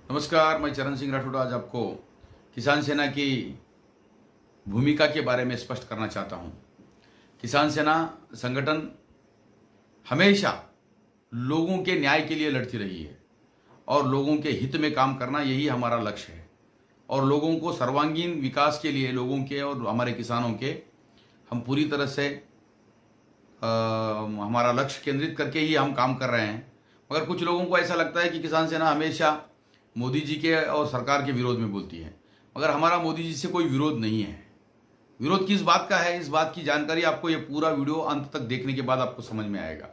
नमस्कार, मैं चरण सिंह राठौड़ आज आपको किसान सेना की भूमिका के बारे में स्पष्ट करना चाहता हूं। किसान सेना संगठन हमेशा लोगों के न्याय के लिए लड़ती रही है और लोगों के हित में काम करना यही हमारा लक्ष्य है। और लोगों को सर्वांगीण विकास के लिए लोगों के और हमारे किसानों के हम पूरी तरह से हमारा लक्ष्य केंद्रित करके ही हम काम कर रहे हैं। मगर कुछ लोगों को ऐसा लगता है कि किसान सेना हमेशा मोदी जी के और सरकार के विरोध में बोलती है, मगर हमारा मोदी जी से कोई विरोध नहीं है। विरोध किस बात का है, इस बात की जानकारी आपको ये पूरा वीडियो अंत तक देखने के बाद आपको समझ में आएगा।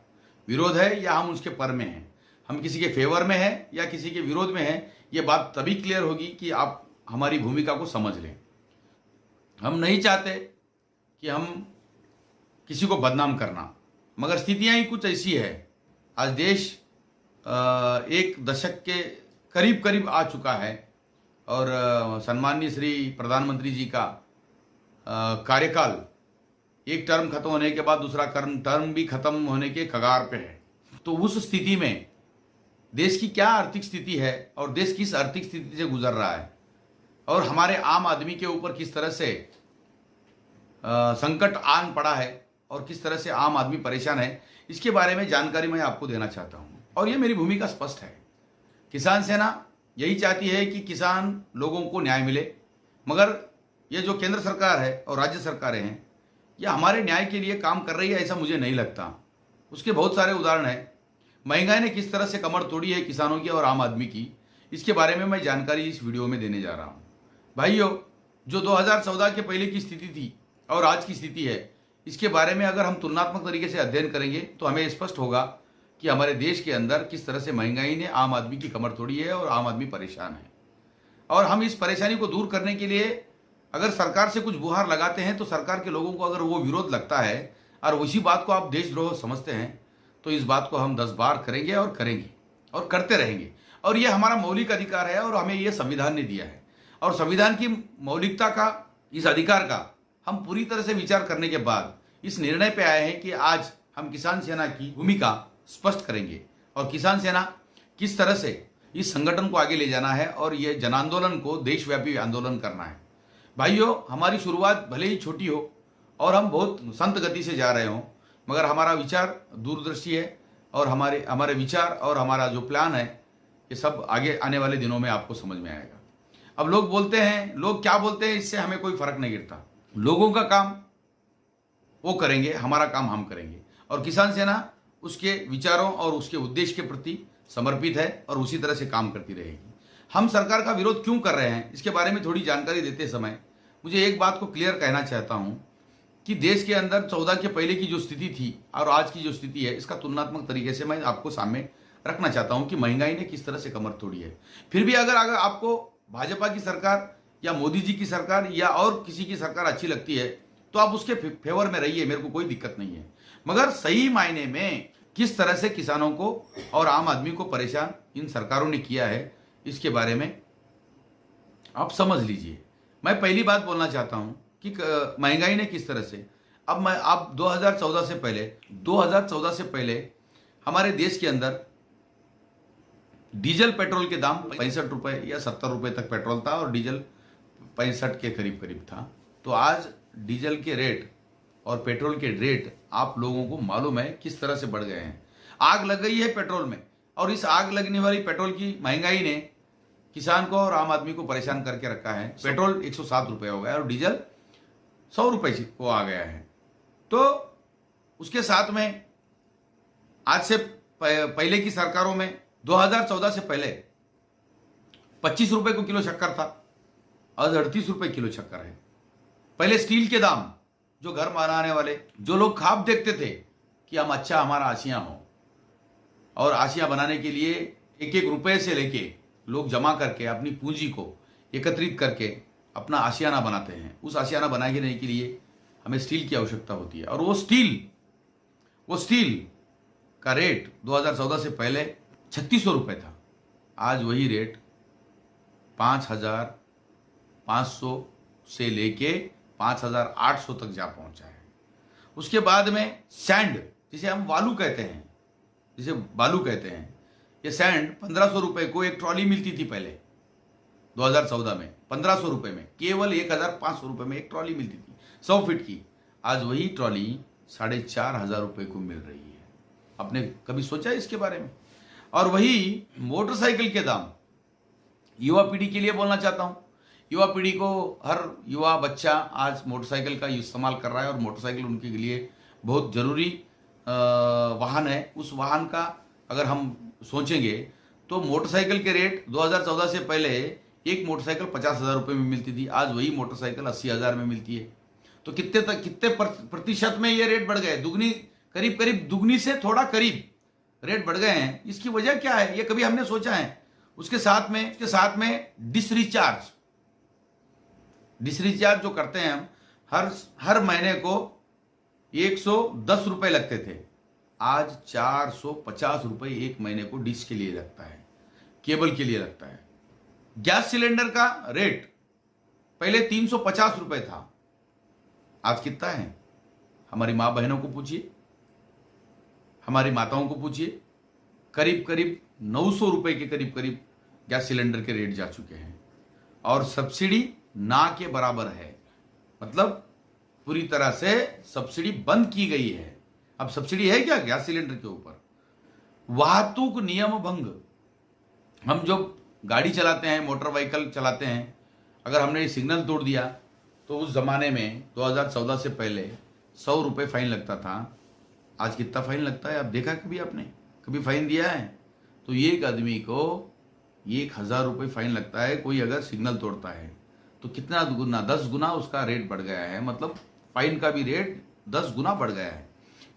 विरोध है या हम उसके पर में हैं, हम किसी के फेवर में हैं या किसी के विरोध में हैं, ये बात तभी क्लियर होगी कि आप हमारी भूमिका को समझ लें। हम नहीं चाहते कि हम किसी को बदनाम करना, मगर स्थितियां ही कुछ ऐसी है। आज देश एक दशक के करीब आ चुका है और सम्माननीय श्री प्रधानमंत्री जी का कार्यकाल एक टर्म खत्म होने के बाद दूसरा टर्म भी खत्म होने के कगार पे है। तो उस स्थिति में देश की क्या आर्थिक स्थिति है और देश किस आर्थिक स्थिति से गुजर रहा है और हमारे आम आदमी के ऊपर किस तरह से संकट आन पड़ा है और किस तरह से आम आदमी परेशान है, इसके बारे में जानकारी मैं आपको देना चाहता हूं। और ये मेरी भूमिका स्पष्ट है। किसान सेना यही चाहती है कि किसान लोगों को न्याय मिले, मगर ये जो केंद्र सरकार है और राज्य सरकारें हैं, ये हमारे न्याय के लिए काम कर रही है ऐसा मुझे नहीं लगता। उसके बहुत सारे उदाहरण हैं। महंगाई ने किस तरह से कमर तोड़ी है किसानों की और आम आदमी की, इसके बारे में मैं जानकारी इस वीडियो में देने जा रहा हूँ। भाइयों, जो 2014 के पहले की स्थिति थी और आज की स्थिति है, इसके बारे में अगर हम तुलनात्मक तरीके से अध्ययन करेंगे तो हमें स्पष्ट होगा कि हमारे देश के अंदर किस तरह से महंगाई ने आम आदमी की कमर तोड़ी है और आम आदमी परेशान है। और हम इस परेशानी को दूर करने के लिए अगर सरकार से कुछ गुहार लगाते हैं तो सरकार के लोगों को अगर वो विरोध लगता है और उसी बात को आप देशद्रोह समझते हैं, तो इस बात को हम 10 बार करेंगे और करते रहेंगे। और ये हमारा मौलिक अधिकार है और हमें ये संविधान ने दिया है। और संविधान की मौलिकता का, इस अधिकार का हम पूरी तरह से विचार करने के बाद इस निर्णय पे आए हैं कि आज हम किसान सेना की भूमिका स्पष्ट करेंगे और किसान सेना किस तरह से इस संगठन को आगे ले जाना है और ये जन आंदोलन को देशव्यापी आंदोलन करना है। भाइयों, हमारी शुरुआत भले ही छोटी हो और हम बहुत संत गति से जा रहे हों, मगर हमारा विचार दूरदर्शी है और हमारे विचार और हमारा जो प्लान है ये सब आगे आने वाले दिनों में आपको समझ में आएगा। अब लोग क्या बोलते हैं, इससे हमें कोई फर्क नहीं गिरता। लोगों का काम वो करेंगे, हमारा काम हम करेंगे। और किसान सेना उसके विचारों और उसके उद्देश्य के प्रति समर्पित है और उसी तरह से काम करती रहेगी। हम सरकार का विरोध क्यों कर रहे हैं, इसके बारे में थोड़ी जानकारी देते समय मुझे एक बात को क्लियर कहना चाहता हूं कि देश के अंदर 14 के पहले की जो स्थिति थी और आज की जो स्थिति है, इसका तुलनात्मक तरीके से मैं आपको सामने रखना चाहता हूं कि महंगाई ने किस तरह से कमर तोड़ी है। फिर भी अगर आपको भाजपा की सरकार या मोदी जी की सरकार या और किसी की सरकार अच्छी लगती है तो आप उसके फेवर में रहिए, मेरे को कोई दिक्कत नहीं है। मगर सही मायने में किस तरह से किसानों को और आम आदमी को परेशान इन सरकारों ने किया है, इसके बारे में आप समझ लीजिए। मैं पहली बात बोलना चाहता हूं कि महंगाई ने किस तरह से आप 2014 से पहले हमारे देश के अंदर डीजल पेट्रोल के दाम 65 रुपए या 70 रुपए तक पेट्रोल था और डीजल 65 के करीब था। तो आज डीजल के रेट और पेट्रोल के रेट आप लोगों को मालूम है किस तरह से बढ़ गए हैं। आग लग गई है पेट्रोल में और इस आग लगने वाली पेट्रोल की महंगाई ने किसान को और आम आदमी को परेशान करके रखा है। पेट्रोल 107 रुपए हो गया और डीजल 100 रुपए को आ गया है। तो उसके साथ में आज से पहले की सरकारों में 2014 से पहले 25 रुपए को किलो शक्कर था, आज 38 रुपए किलो शक्कर है। पहले स्टील के दाम, जो घर बनाने वाले जो लोग ख्वाब देखते थे कि हम अच्छा हमारा आशियां हो और आशियां बनाने के लिए एक एक रुपए से लेके लोग जमा करके अपनी पूंजी को एकत्रित करके अपना आशियाना बनाते हैं। उस आशियाना बनाने के लिए हमें स्टील की आवश्यकता होती है और वो स्टील का रेट 2014 से पहले 3600 रुपए था। आज वही रेट 5500 से लेके 5800 तक जा पहुंचा है। उसके बाद में सैंड, जिसे बालू कहते हैं, ये सैंड 1500 रुपए को एक ट्रॉली मिलती थी पहले 2014 में, 1500 रुपए में, केवल 1500 रुपए में एक ट्रॉली मिलती थी 100 फीट की। आज वही ट्रॉली 4500 रुपए को मिल रही है। आपने कभी सोचा है इसके बारे में? और वही मोटरसाइकिल के दाम, युवा पीढ़ी के लिए बोलना चाहता हूं, युवा पीढ़ी को, हर युवा बच्चा आज मोटरसाइकिल का इस्तेमाल कर रहा है और मोटरसाइकिल उनके लिए बहुत जरूरी वाहन है। उस वाहन का अगर हम सोचेंगे तो मोटरसाइकिल के रेट 2014 से पहले एक मोटरसाइकिल 50,000 रुपये में मिलती थी, आज वही मोटरसाइकिल 80,000 में मिलती है। तो कितने प्रतिशत में ये रेट बढ़ गए? दुगनी, करीब करीब दुगनी से थोड़ा करीब रेट बढ़ गए हैं। इसकी वजह क्या है, ये कभी हमने सोचा है? उसके साथ में डिसरिचार्ज जो करते हैं हम, हर महीने को 110 रुपए लगते थे, आज 450 रुपए एक महीने को डिश के लिए लगता है, केबल के लिए लगता है। गैस सिलेंडर का रेट पहले 350 रुपए था, आज कितना है? हमारी मां बहनों को पूछिए, हमारी माताओं को पूछिए, करीब करीब 900 रुपए के करीब करीब गैस सिलेंडर के रेट जा चुके हैं। और सब्सिडी ना के बराबर है, मतलब पूरी तरह से सब्सिडी बंद की गई है। अब सब्सिडी है क्या गैस सिलेंडर के ऊपर? वाहतुक नियम भंग, हम जो गाड़ी चलाते हैं, मोटर व्हीकल चलाते हैं, अगर हमने सिग्नल तोड़ दिया तो उस जमाने में 2014 से पहले 100 रुपए फाइन लगता था, आज कितना फाइन लगता है? आप देखा कभी आपने? कभी फाइन दिया है? तो एक आदमी को 1000 रुपये फाइन लगता है कोई अगर सिग्नल तोड़ता है। तो कितना गुना, 10 गुना उसका रेट बढ़ गया है, मतलब फाइन का भी रेट 10 गुना बढ़ गया है।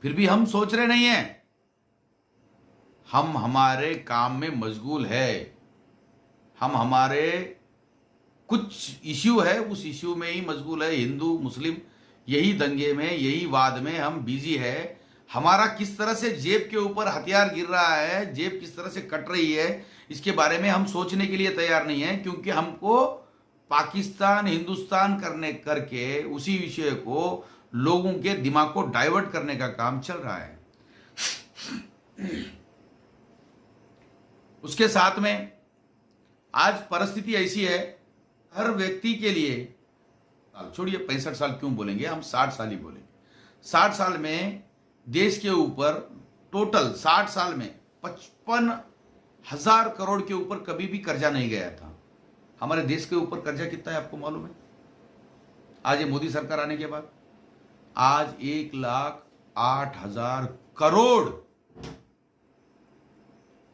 फिर भी हम सोच रहे नहीं है, हम हमारे काम में मशगूल है, हम हमारे कुछ इश्यू है उस इश्यू में ही मशगूल है। हिंदू मुस्लिम यही दंगे में, यही वाद में हम बिजी है। हमारा किस तरह से जेब के ऊपर हथियार गिर रहा है, जेब किस तरह से कट रही है, इसके बारे में हम सोचने के लिए तैयार नहीं है, क्योंकि हमको पाकिस्तान हिंदुस्तान करके उसी विषय को लोगों के दिमाग को डाइवर्ट करने का काम चल रहा है। उसके साथ में आज परिस्थिति ऐसी है, हर व्यक्ति के लिए, छोड़िए 65 साल क्यों बोलेंगे, हम 60 साल ही बोलेंगे। 60 साल में देश के ऊपर टोटल 60 साल में 55,000 करोड़ के ऊपर कभी भी कर्जा नहीं गया था। हमारे देश के ऊपर कर्जा कितना है आपको मालूम है? आज ये मोदी सरकार आने के बाद आज 1,08,000 करोड़,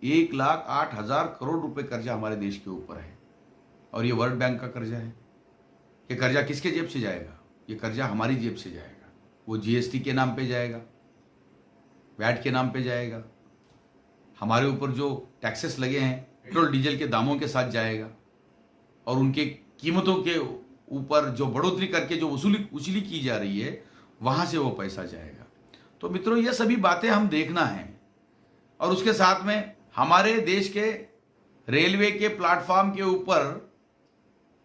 1,08,000 करोड़ रुपए कर्जा हमारे देश के ऊपर है। और ये वर्ल्ड बैंक का कर्जा है। ये कर्जा किसके जेब से जाएगा? ये कर्जा हमारी जेब से जाएगा। वो जीएसटी के नाम पे जाएगा, वैट के नाम पे जाएगा, हमारे ऊपर जो टैक्सेस लगे हैं पेट्रोल डीजल के दामों के साथ जाएगा, और उनके कीमतों के ऊपर जो बढ़ोतरी करके जो वसूली की जा रही है, वहां से वो पैसा जाएगा। तो मित्रों, ये सभी बातें हम देखना है। और उसके साथ में हमारे देश के रेलवे के प्लेटफॉर्म के ऊपर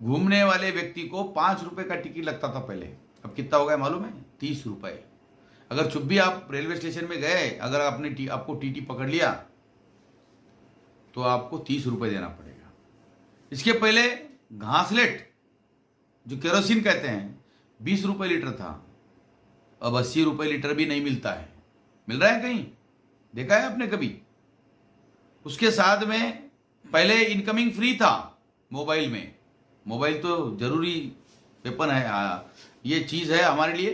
घूमने वाले व्यक्ति को 5 रुपए का टिकट लगता था पहले, अब कितना हो गया मालूम है? 30 रुपए। अगर चुप भी आप रेलवे स्टेशन में गए, अगर आपको टीटी पकड़ लिया तो आपको 30 रुपए देना पड़ेगा। इसके पहले घासलेट जो केरोसिन कहते हैं 20 रुपए लीटर था, अब 80 रुपए लीटर भी नहीं मिलता है। मिल रहा है कहीं? देखा है आपने कभी? उसके साथ में पहले इनकमिंग फ्री था मोबाइल में। मोबाइल तो जरूरी वेपन है, ये चीज है हमारे लिए।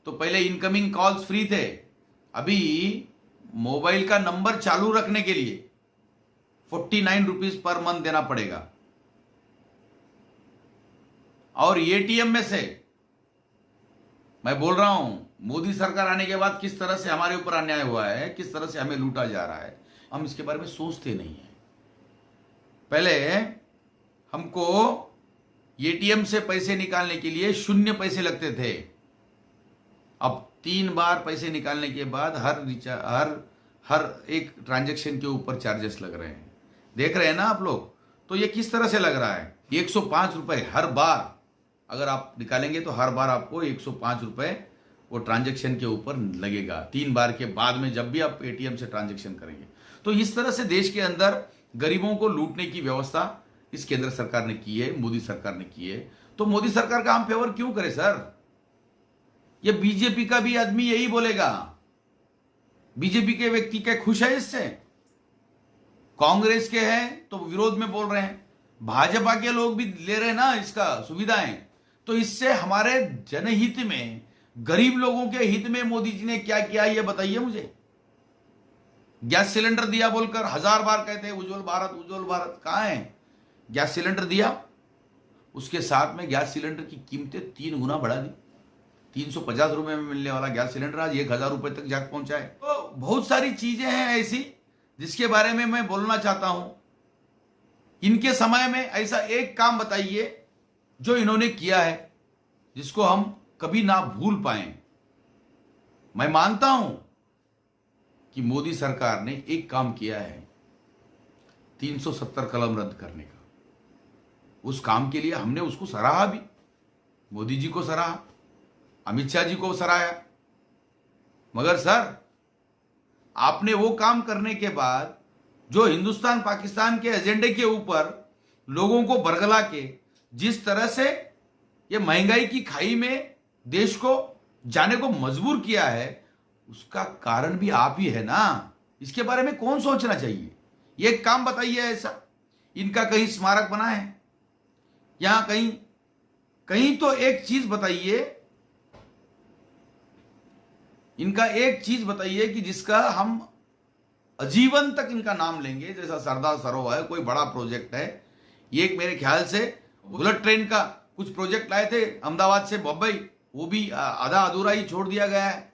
तो पहले इनकमिंग कॉल्स फ्री थे, अभी मोबाइल का नंबर चालू रखने के लिए 49 रुपीज पर मंथ देना पड़ेगा। और एटीएम में से, मैं बोल रहा हूं, मोदी सरकार आने के बाद किस तरह से हमारे ऊपर अन्याय हुआ है, किस तरह से हमें लूटा जा रहा है, हम इसके बारे में सोचते नहीं है। पहले हमको एटीएम से पैसे निकालने के लिए 0 पैसे लगते थे, अब 3 बार पैसे निकालने के बाद हर एक ट्रांजैक्शन के ऊपर चार्जेस लग रहे हैं। देख रहे हैं ना आप लोग? तो ये किस तरह से लग रहा है? 105 रुपए हर बार अगर आप निकालेंगे तो हर बार आपको 105 रुपए वो ट्रांजैक्शन के ऊपर लगेगा 3 बार के बाद में, जब भी आप पेटीएम से ट्रांजैक्शन करेंगे। तो इस तरह से देश के अंदर गरीबों को लूटने की व्यवस्था इस केंद्र सरकार ने की है, मोदी सरकार ने की है। तो मोदी सरकार का हम फेवर क्यों करें सर? ये बीजेपी का भी आदमी यही बोलेगा। बीजेपी के व्यक्ति क्या खुश है इससे? कांग्रेस के हैं तो विरोध में बोल रहे हैं, भाजपा के लोग भी ले रहे हैं ना इसका सुविधाएं। तो इससे हमारे जनहित में, गरीब लोगों के हित में मोदी जी ने क्या किया ये बताइए मुझे। गैस सिलेंडर दिया बोलकर 1000 बार कहते हैं उज्जवल भारत उज्जवल भारत, कहां है? गैस सिलेंडर दिया, उसके साथ में गैस सिलेंडर की कीमतें 3 गुना बढ़ा दी। 350 रुपए में मिलने वाला गैस सिलेंडर आज 1000 रुपए तक जाकर पहुंचा है। तो बहुत सारी चीजें हैं ऐसी जिसके बारे में मैं बोलना चाहता हूं। इनके समय में ऐसा एक काम बताइए जो इन्होंने किया है जिसको हम कभी ना भूल पाए। मैं मानता हूं कि मोदी सरकार ने एक काम किया है, 370 कलम रद्द करने का। उस काम के लिए हमने उसको सराहा भी, मोदी जी को सराहा, अमित शाह जी को सराहा। मगर सर, आपने वो काम करने के बाद जो हिंदुस्तान पाकिस्तान के एजेंडे के ऊपर लोगों को बरगला के जिस तरह से ये महंगाई की खाई में देश को जाने को मजबूर किया है, उसका कारण भी आप ही है ना। इसके बारे में कौन सोचना चाहिए? ये एक काम बताइए ऐसा, इनका कहीं स्मारक बना है? यहां कहीं कहीं तो एक चीज बताइए, इनका एक चीज बताइए कि जिसका हम आजीवन तक इनका नाम लेंगे। जैसा सरदार सरोवर है, कोई बड़ा प्रोजेक्ट है। ये एक मेरे ख्याल से बुलेट ट्रेन का कुछ प्रोजेक्ट लाए थे अहमदाबाद से बम्बई, वो भी आधा अधूरा ही छोड़ दिया गया है,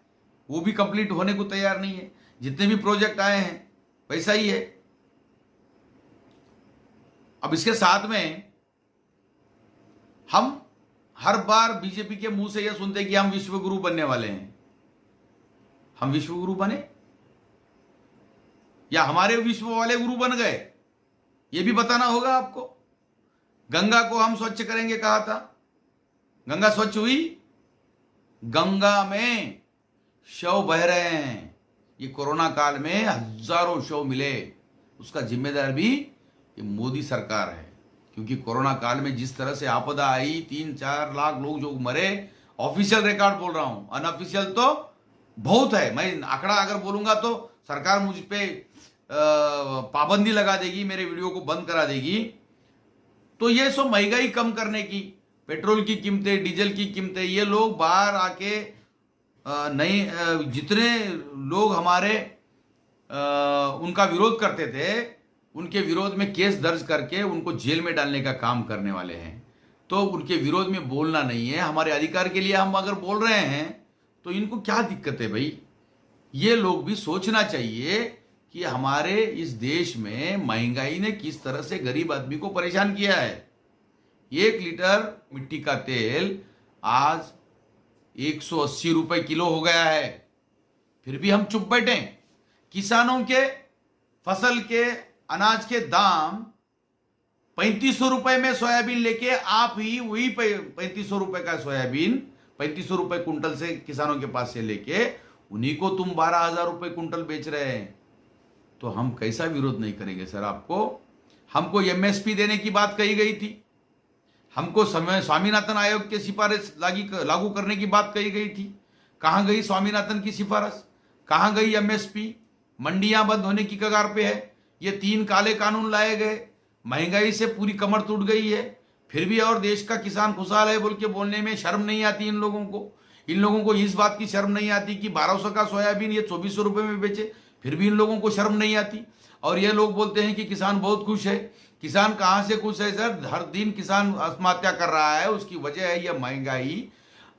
वो भी कंप्लीट होने को तैयार नहीं है। जितने भी प्रोजेक्ट आए हैं वैसा ही है। अब इसके साथ में हम हर बार बीजेपी के मुंह से यह सुनते कि हम विश्व गुरु बनने वाले हैं। हम विश्व गुरु बने या हमारे विश्व वाले गुरु बन गए, यह भी बताना होगा आपको। गंगा को हम स्वच्छ करेंगे कहा था, गंगा स्वच्छ हुई? गंगा में शव बह रहे हैं। ये कोरोना काल में हजारों शव मिले, उसका जिम्मेदार भी ये मोदी सरकार है। क्योंकि कोरोना काल में जिस तरह से आपदा आई, 3-4 लाख लोग जो मरे, ऑफिशियल रिकॉर्ड बोल रहा हूं, अनऑफिशियल तो बहुत है। मैं आंकड़ा अगर बोलूंगा तो सरकार मुझ पे पाबंदी लगा देगी, मेरे वीडियो को बंद करा देगी। तो ये सब महंगाई कम करने की, पेट्रोल की कीमतें, डीजल की कीमतें, ये लोग बाहर आके नहीं, जितने लोग हमारे उनका विरोध करते थे, उनके विरोध में केस दर्ज करके उनको जेल में डालने का काम करने वाले हैं। तो उनके विरोध में बोलना नहीं है, हमारे अधिकार के लिए हम अगर बोल रहे हैं तो इनको क्या दिक्कत है भाई? ये लोग भी सोचना चाहिए कि हमारे इस देश में महंगाई ने किस तरह से गरीब आदमी को परेशान किया है। 1 लीटर मिट्टी का तेल आज 180 रुपए किलो हो गया है, फिर भी हम चुप बैठे। किसानों के फसल के अनाज के दाम 3500 रुपए में सोयाबीन लेके आप ही वही 3500 रुपए का सोयाबीन 3500 रुपए कुंटल से किसानों के पास से लेके उन्हीं को तुम 12,000 रुपए कुंटल बेच रहे हैं। तो हम कैसा विरोध नहीं करेंगे सर आपको? हमको एमएसपी देने की बात कही गई थी, हमको स्वामीनाथन आयोग के सिफारिश लागू करने की बात कही गई थी। कहां गई स्वामीनाथन की सिफारिश? कहां गई एमएसपी? मंडियां बंद होने की कगार पे है। ये 3 काले कानून लाए गए, महंगाई से पूरी कमर टूट गई है, फिर भी और देश का किसान खुशहाल है बोल के बोलने में शर्म नहीं आती इन लोगों को। इन लोगों को इस बात की शर्म नहीं आती कि 1200 का सोयाबीन ये 2400 रुपए में बेचे, फिर भी इन लोगों को शर्म नहीं आती। और ये लोग बोलते हैं कि किसान बहुत खुश है। किसान कहां से खुश है सर? हर दिन किसान आत्महत्या कर रहा है, उसकी वजह है ये महंगाई।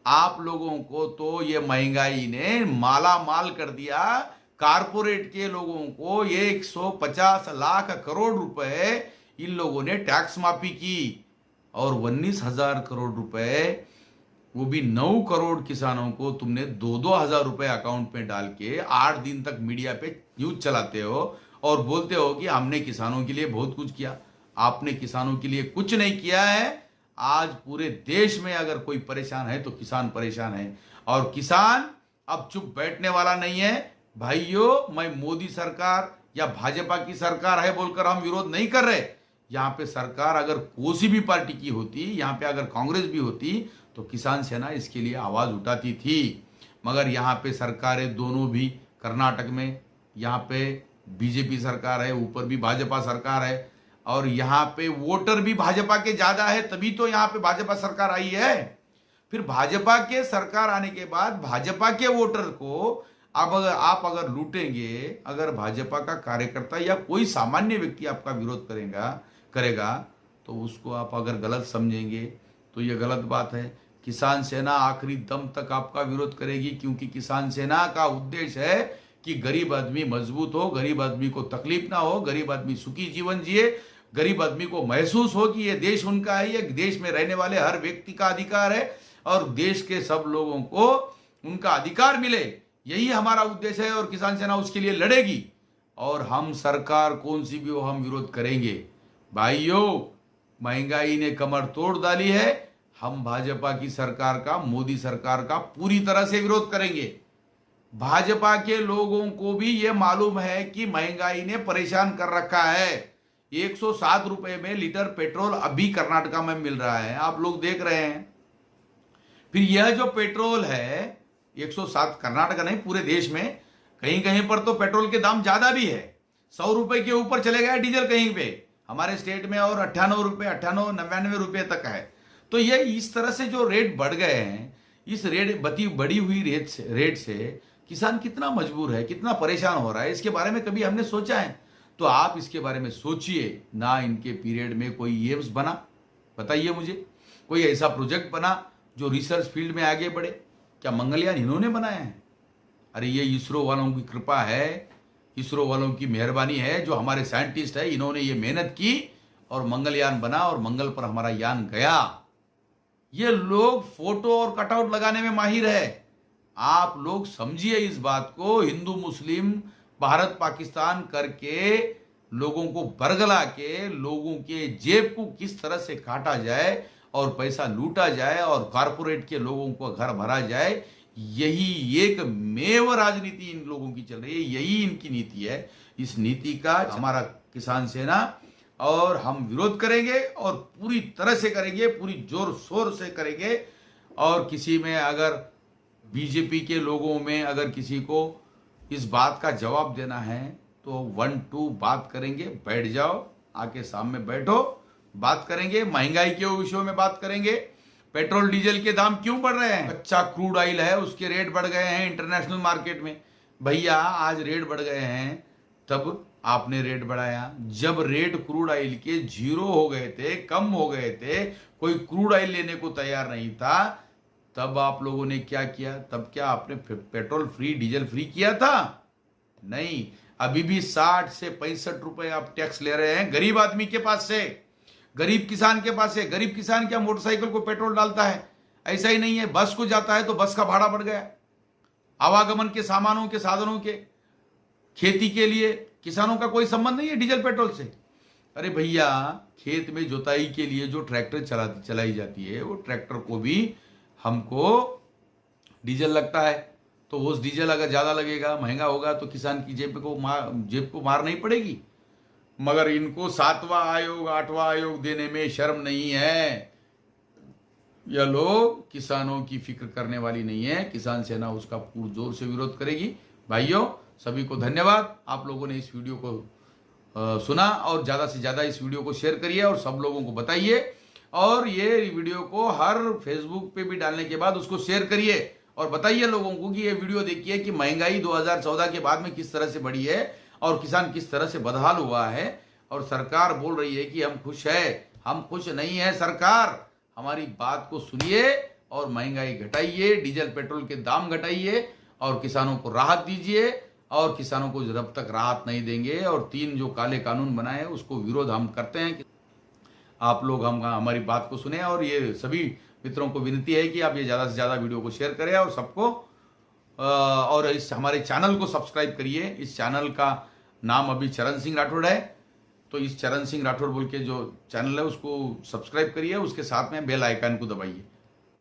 आप लोगों को तो ये महंगाई ने माला माल कर दिया। कारपोरेट के लोगों को 150 लाख करोड़ रुपए इन लोगों ने टैक्स माफी की, और 19,000 करोड़ रुपए, वो भी 9 करोड़ किसानों को तुमने 2-2 हजार रुपए अकाउंट में डाल के 8 दिन तक मीडिया पे न्यूज चलाते हो और बोलते हो कि हमने किसानों के लिए बहुत कुछ किया। आपने किसानों के लिए कुछ नहीं किया है। आज पूरे देश में अगर कोई परेशान है तो किसान परेशान है, और किसान अब चुप बैठने वाला नहीं है। भाइयों, मैं मोदी सरकार या भाजपा की सरकार है बोलकर हम विरोध नहीं कर रहे। यहाँ पे सरकार अगर कोई भी पार्टी की होती, यहाँ पे अगर कांग्रेस भी होती, तो किसान सेना इसके लिए आवाज उठाती थी। मगर यहाँ पे सरकारें दोनों भी, कर्नाटक में यहाँ पे बीजेपी सरकार है, ऊपर भी भाजपा सरकार है, और यहाँ पे वोटर भी भाजपा के ज्यादा है, तभी तो यहाँ पे भाजपा सरकार आई है। फिर भाजपा के सरकार आने के बाद भाजपा के वोटर को अब अगर आप लूटेंगे, अगर भाजपा का कार्यकर्ता या कोई सामान्य व्यक्ति आपका विरोध करेगा तो उसको आप अगर गलत समझेंगे तो ये गलत बात है। किसान सेना आखिरी दम तक आपका विरोध करेगी, क्योंकि किसान सेना का उद्देश्य है कि गरीब आदमी मजबूत हो, गरीब आदमी को तकलीफ ना हो, गरीब आदमी सुखी जीवन जिए, गरीब आदमी को महसूस हो कि ये देश उनका है, ये देश में रहने वाले हर व्यक्ति का अधिकार है और देश के सब लोगों को उनका अधिकार मिले। यही हमारा उद्देश्य है और किसान सेना उसके लिए लड़ेगी, और हम सरकार कौन सी भी हो हम विरोध करेंगे। भाइयों, महंगाई ने कमर तोड़ डाली है, हम भाजपा की सरकार का, मोदी सरकार का पूरी तरह से विरोध करेंगे। भाजपा के लोगों को भी यह मालूम है कि महंगाई ने परेशान कर रखा है। 107 रुपए में लीटर पेट्रोल अभी कर्नाटका में मिल रहा है, आप लोग देख रहे हैं। फिर यह जो पेट्रोल है 107 कर्नाटका नहीं पूरे देश में, कहीं कहीं पर तो पेट्रोल के दाम ज्यादा भी है, 100 रुपए के ऊपर चले गए डीजल कहीं पे हमारे स्टेट में, और 98 रुपए 98-99 रुपए तक है। तो ये इस तरह से जो रेट बढ़ गए हैं, इस बढ़ी हुई रेट से किसान कितना मजबूर है, कितना परेशान हो रहा है, इसके बारे में कभी हमने सोचा है? तो आप इसके बारे में सोचिए ना। इनके पीरियड में कोई एम्स बना, बताइए मुझे, कोई ऐसा प्रोजेक्ट बना जो रिसर्च फील्ड में आगे बढ़े? क्या मंगलयान इन्होंने बनाया है? अरे ये इसरो वालों की कृपा है, इसरो वालों की मेहरबानी है, जो हमारे साइंटिस्ट है इन्होंने ये मेहनत की और मंगलयान बना और मंगल पर हमारा यान गया। ये लोग फोटो और कटआउट लगाने में माहिर है। आप लोग समझिए इस बात को। हिंदू मुस्लिम भारत पाकिस्तान करके लोगों को बरगला के लोगों के जेब को किस तरह से काटा जाए और पैसा लूटा जाए और कारपोरेट के लोगों को घर भरा जाए, यही एक मेव राजनीति इन लोगों की चल रही है, यही इनकी नीति है। इस नीति का हमारा किसान सेना और हम विरोध करेंगे और पूरी तरह से करेंगे, पूरी जोर शोर से करेंगे। और किसी में अगर बीजेपी के लोगों में अगर किसी को इस बात का जवाब देना है तो 1-2 बात करेंगे, बैठ जाओ, आके सामने बैठो, बात करेंगे। महंगाई के विषयों में बात करेंगे। पेट्रोल डीजल के दाम क्यों बढ़ रहे हैं? कच्चा क्रूड ऑयल है, उसके रेट बढ़ गए हैं इंटरनेशनल मार्केट में। भैया आज रेट बढ़ गए हैं, तब आपने रेट बढ़ाया जब रेट क्रूड ऑयल के 0 हो गए थे, कम हो गए थे, कोई क्रूड ऑयल लेने को तैयार नहीं था, तब आप लोगों ने क्या किया? तब क्या आपने पेट्रोल फ्री डीजल फ्री किया था? नहीं। अभी भी 60 से 65 रुपए आप टैक्स ले रहे हैं गरीब आदमी के पास से, गरीब किसान के पास से। गरीब किसान क्या मोटरसाइकिल को पेट्रोल डालता है? ऐसा ही नहीं है। बस को जाता है तो बस का भाड़ा बढ़ गया। आवागमन के सामानों के साधनों के, खेती के लिए किसानों का कोई संबंध नहीं है डीजल पेट्रोल से। अरे भैया, खेत में जुताई के लिए जो ट्रैक्टर चलाई जाती है, वो ट्रैक्टर को भी हमको डीजल लगता है। तो वो डीजल अगर ज्यादा लगेगा, महंगा होगा, तो किसान की जेब को मार नहीं पड़ेगी। मगर इनको 7वां आयोग 8वां आयोग देने में शर्म नहीं है। यह लोग किसानों की फिक्र करने वाली नहीं है। किसान सेना उसका पुरजोर से विरोध करेगी। भाइयों, सभी को धन्यवाद। आप लोगों ने इस वीडियो को सुना, और ज्यादा से ज्यादा इस वीडियो को शेयर करिए और सब लोगों को बताइए। और ये वीडियो को हर फेसबुक पे भी डालने के बाद उसको शेयर करिए और बताइए लोगों को कि ये वीडियो देखिए कि महंगाई 2014 के बाद में किस तरह से बढ़ी है और किसान किस तरह से बदहाल हुआ है। और सरकार बोल रही है कि हम खुश है, हम खुश नहीं है। सरकार, हमारी बात को सुनिए और महंगाई घटाइए, डीजल पेट्रोल के दाम घटाइए और किसानों को राहत दीजिए। और किसानों को जब तक राहत नहीं देंगे और 3 जो काले कानून बनाए उसको विरोध हम करते हैं। आप लोग हमारी बात को सुने, और ये सभी मित्रों को विनती है कि आप ये ज्यादा से ज्यादा वीडियो को शेयर करें और सबको और इस हमारे चैनल को सब्सक्राइब करिए। इस चैनल का नाम अभी चरण सिंह राठौड़ है। तो इस चरण सिंह राठौर बोल के जो चैनल है उसको सब्सक्राइब करिए, उसके साथ में बेल आइकन को दबाइए।